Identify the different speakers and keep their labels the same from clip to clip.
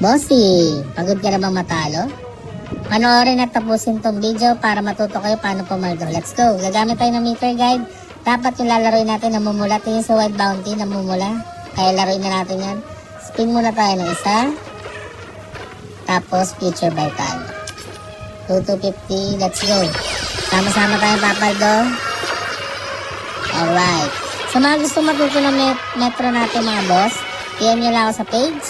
Speaker 1: Bossy, pagod ka na bang matalo? Panoorin at tapusin tong video para matuto kayo paano pumaldo. Let's go! Gagamit tayo ng meter guide. Dapat yung lalaroin natin namumula. Tingin sa white bounty, namumula. Kaya laruin na natin yan. Spin muna tayo ng isa. Tapos future buy tayo. 2,250, let's go. Sama-sama tayong papaldo. Alright. Sa mga gusto matuto ng metro natin mga boss, PM nyo lang ako sa page.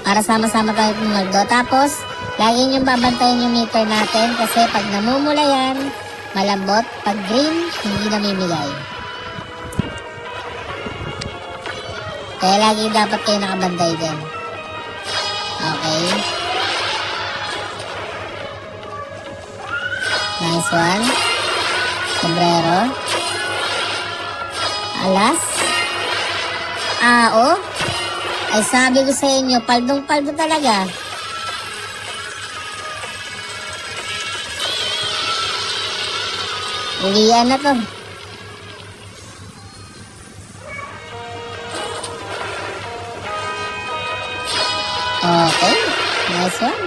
Speaker 1: Para sama-sama tayo pumaldo. Tapos, lagi nyo babantayin yung meter natin kasi pag namumula yan, malambot. Pag green, hindi namimigay. Kaya lagi dapat kayo nakabantay dyan. Okay. Nice one. Sombrero. Alas. Ao. Ay sabi ko sa inyo, paldong-paldo talaga. Ulian na to. Okay. Nice one.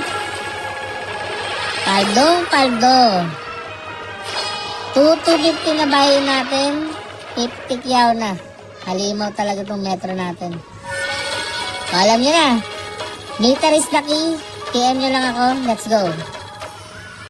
Speaker 1: Paldo. 2,250 na bahin natin. 50 kyaw na. Halimaw talaga itong metro natin. So, alam nyo na. Meter is the key. PM nyo lang ako. Let's go.